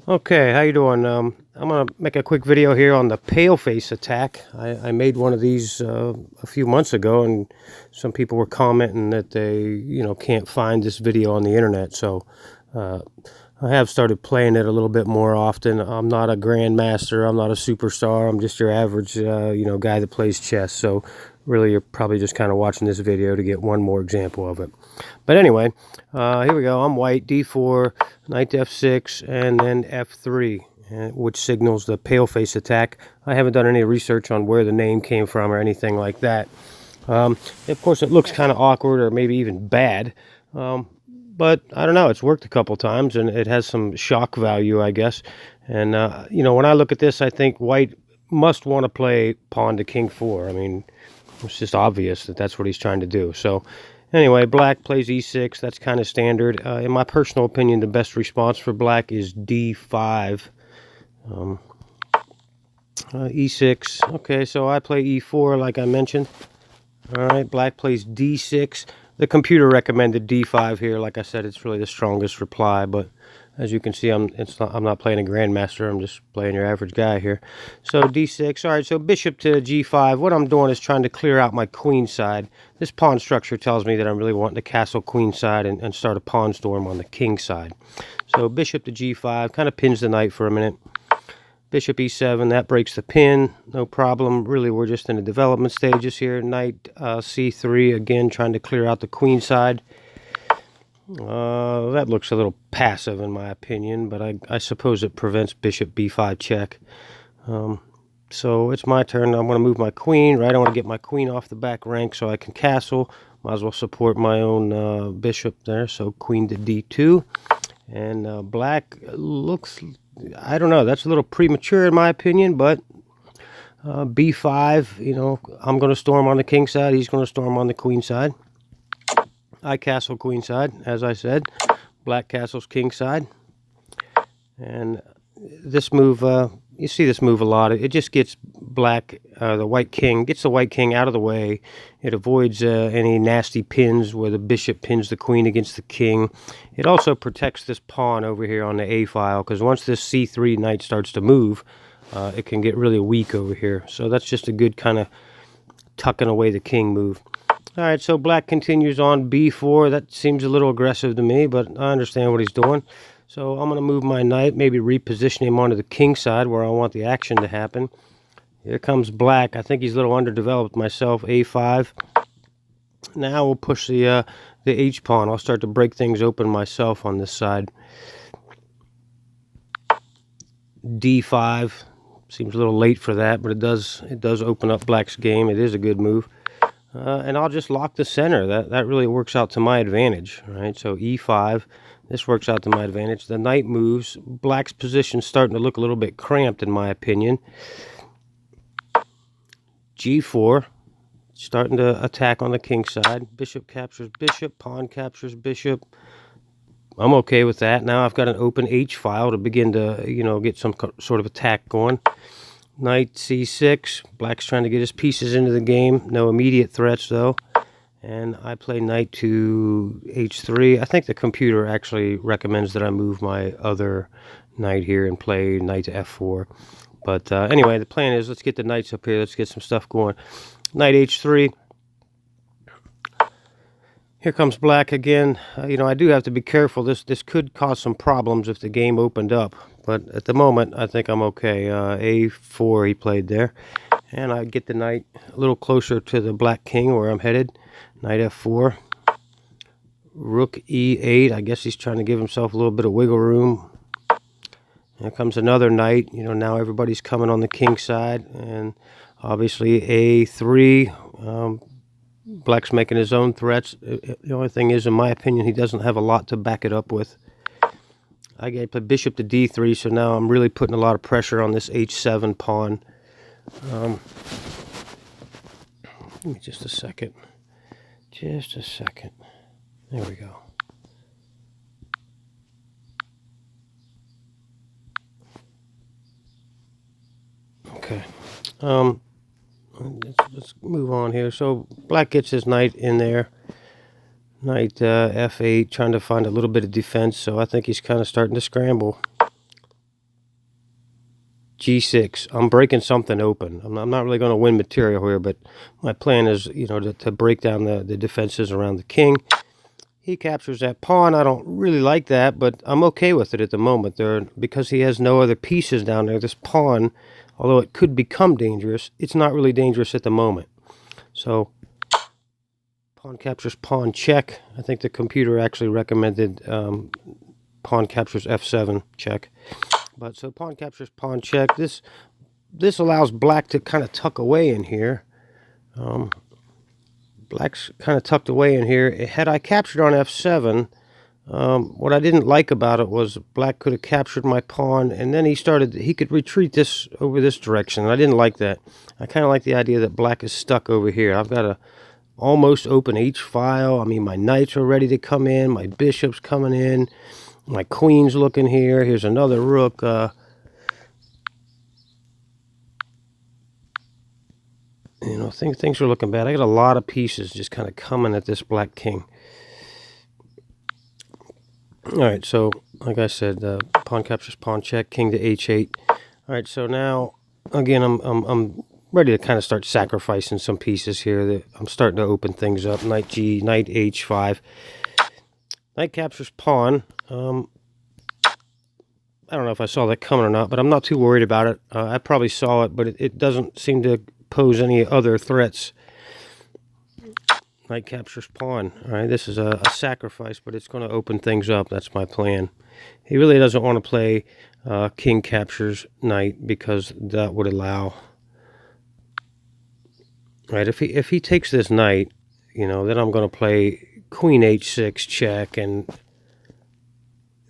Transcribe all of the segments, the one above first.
Okay, how you doing? I'm gonna make a quick video here on the Paleface Attack. I made one of these a few months ago, and some people were commenting that they, can't find this video on the internet. So uh, I have started playing it a little bit more often. I'm not a grandmaster. I'm not a superstar. I'm just your average, guy that plays chess. So really, you're probably just kind of watching this video to get one more example of it. But anyway, here we go. I'm white, d4, knight to f6, and then f3, which signals the Paleface Attack. I haven't done any research on where the name came from or anything like that. Of course, it looks kind of awkward or maybe even bad. But I don't know. It's worked a couple times, and it has some shock value, I guess. And, when I look at this, I think white must want to play pawn to king 4. I mean, it's just obvious that that's what he's trying to do. So anyway, black plays e6. That's kind of standard. In my personal opinion, the best response for black is d5. E6. Okay, so I play e4 like I mentioned. All right, black plays d6. The computer recommended d5 here. Like I said, it's really the strongest reply, but as you can see, I'm not playing a grandmaster. I'm just playing your average guy here. So d6. All right, so bishop to g5. What I'm doing is trying to clear out my queen side. This pawn structure tells me that I'm really wanting to castle queen side and start a pawn storm on the king side. So bishop to g5 kind of pins the knight for a minute. Bishop e7, that breaks the pin, no problem. Really, we're just in the development stages here. Knight c3, again, trying to clear out the queen side. That looks a little passive in my opinion, but I suppose it prevents bishop b5 check. So it's my turn. I'm going to move my queen, right? I want to get my queen off the back rank so I can castle. Might as well support my own bishop there. So queen to d2. And black looks, I don't know, that's a little premature in my opinion, but b5, I'm going to storm on the king side. He's going to storm on the queen side. I castle queen side, as I said. Black castles king side. And this move, you see this move a lot. It just gets black, the white king, gets the white king out of the way. It avoids any nasty pins where the bishop pins the queen against the king. It also protects this pawn over here on the a file, because once this c3 knight starts to move, it can get really weak over here. So that's just a good kind of tucking away the king move. All right, so black continues on b4. That seems a little aggressive to me, but I understand what he's doing. So I'm going to move my knight, maybe reposition him onto the king side where I want the action to happen. Here comes black. I think he's a little underdeveloped myself. a5. Now we'll push the h-pawn. I'll start to break things open myself on this side. d5. Seems a little late for that, but it does open up black's game. It is a good move. And I'll just lock the center. That really works out to my advantage, right? So e5, this works out to my advantage. The knight moves. Black's position's starting to look a little bit cramped, in my opinion. g4, starting to attack on the king side. Bishop captures bishop, pawn captures bishop. I'm okay with that. Now I've got an open h-file to begin to, get some sort of attack going. Knight c6. Black's trying to get his pieces into the game. No immediate threats, though. And I play knight to h3. I think the computer actually recommends that I move my other knight here and play knight to f4. But anyway, the plan is let's get the knights up here. Let's get some stuff going. Knight h3. Here comes black again. I do have to be careful. This could cause some problems if the game opened up. But at the moment, I think I'm okay. a4 he played there. And I get the knight a little closer to the black king where I'm headed. Knight f4. Rook e8. I guess he's trying to give himself a little bit of wiggle room. Here comes another knight. Now everybody's coming on the king side. And obviously a3. Black's making his own threats. The only thing is, in my opinion, he doesn't have a lot to back it up with. I get to bishop to d3, so now I'm really putting a lot of pressure on this h7 pawn. Give me just a second. Just a second. There we go. Okay. Let's move on here. So black gets his knight in there. Knight f8, trying to find a little bit of defense. So I think he's kind of starting to scramble. G6. I'm breaking something open. I'm not really going to win material here, but my plan is, you know, to break down the defenses around the king. He captures that pawn. I don't really like that, but I'm okay with it at the moment. Because he has no other pieces down there, this pawn, although it could become dangerous, it's not really dangerous at the moment. So, pawn captures pawn check. I think the computer actually recommended pawn captures F7 check. But so pawn captures pawn check. This allows black to kind of tuck away in here. Black's kind of tucked away in here. Had I captured on F7, what I didn't like about it was black could have captured my pawn, and then he could retreat this over this direction. And I didn't like that. I kind of like the idea that black is stuck over here. I've got to almost open H file. I mean, my knights are ready to come in. My bishop's coming in. My queen's looking here. Here's another rook. You know, things are looking bad. I got a lot of pieces just kind of coming at this black king. All right, so like I said, pawn captures pawn check, king to H8. All right, so now again, I'm ready to kind of start sacrificing some pieces here. I'm starting to open things up. Knight G, knight H5. Knight captures pawn. I don't know if I saw that coming or not, but I'm not too worried about it. I probably saw it, but it doesn't seem to pose any other threats. Knight captures pawn. All right, this is a sacrifice, but it's going to open things up. That's my plan. He really doesn't want to play king captures knight because that would allow. Right, if he takes this knight, you know, then I'm going to play queen H6 check, and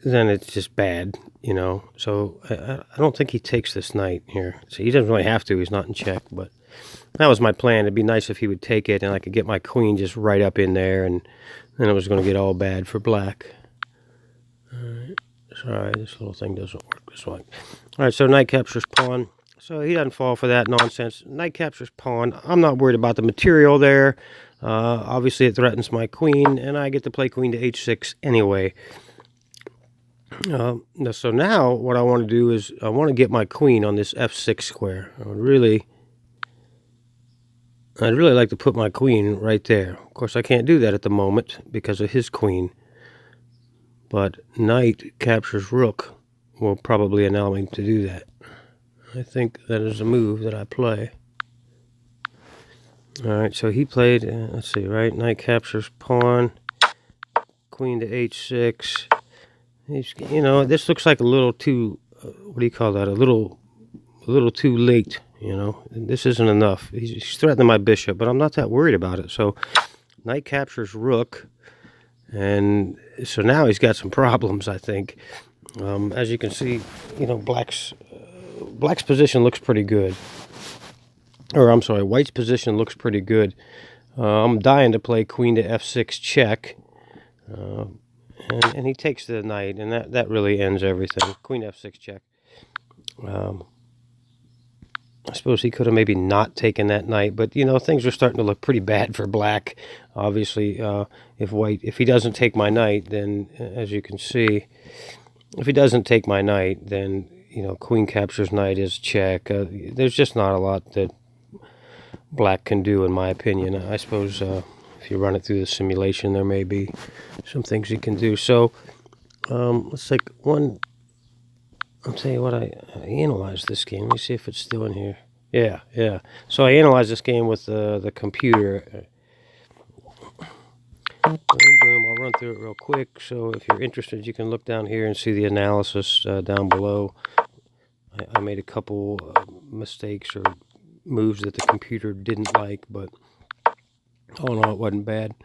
then it's just bad, you know. So I don't think he takes this knight here. So he doesn't really have to. He's not in check, but that was my plan. It'd be nice if he would take it, and I could get my queen just right up in there, and then it was going to get all bad for black. All right. Sorry, this little thing doesn't work this way. All right, so knight captures pawn. So he doesn't fall for that nonsense. Knight captures pawn. I'm not worried about the material there. Obviously, it threatens my queen, and I get to play queen to H6 anyway. So now what I want to do is I want to get my queen on this F6 square. I'd really like to put my queen right there. Of course, I can't do that at the moment because of his queen. But knight captures rook will probably allow me to do that. I think that is a move that I play. All right, so he played, let's see, right? Knight captures pawn, queen to H6. You know, this looks like a little too, what do you call that? A little too late, you know. This isn't enough. He's threatening my bishop, but I'm not that worried about it. So knight captures rook, and so now he's got some problems, I think. As you can see, you know, black's position looks pretty good. Or I'm sorry, white's position looks pretty good. I'm dying to play queen to F6 check. And he takes the knight, and that really ends everything. Queen F6 check. I suppose he could have maybe not taken that knight, but you know, things are starting to look pretty bad for black. Obviously, if he doesn't take my knight, then as you can see, if he doesn't take my knight, then you know, queen captures knight is check. There's just not a lot that black can do, in my opinion. I suppose if you run it through the simulation, there may be some things he can do. So let's take one. I'll tell you what, I analyzed this game. Let me see if it's still in here. Yeah. So I analyzed this game with the computer. Boom, boom. I'll run through it real quick. So if you're interested, you can look down here and see the analysis down below. I made a couple mistakes or moves that the computer didn't like, but all in all, it wasn't bad.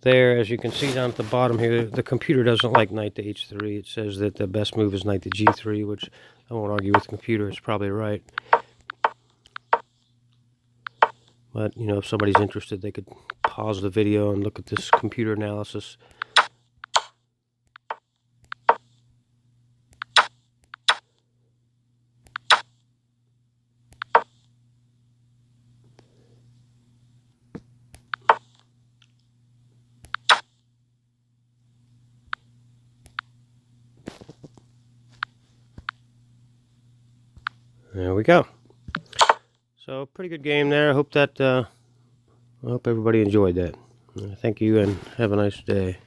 There, as you can see down at the bottom here, the computer doesn't like knight to h3. It says that the best move is knight to g3, which I won't argue with the computer. It's probably right. But, you know, if somebody's interested, they could pause the video and look at this computer analysis. There we go. So pretty good game there. I hope everybody enjoyed that. Thank you and have a nice day.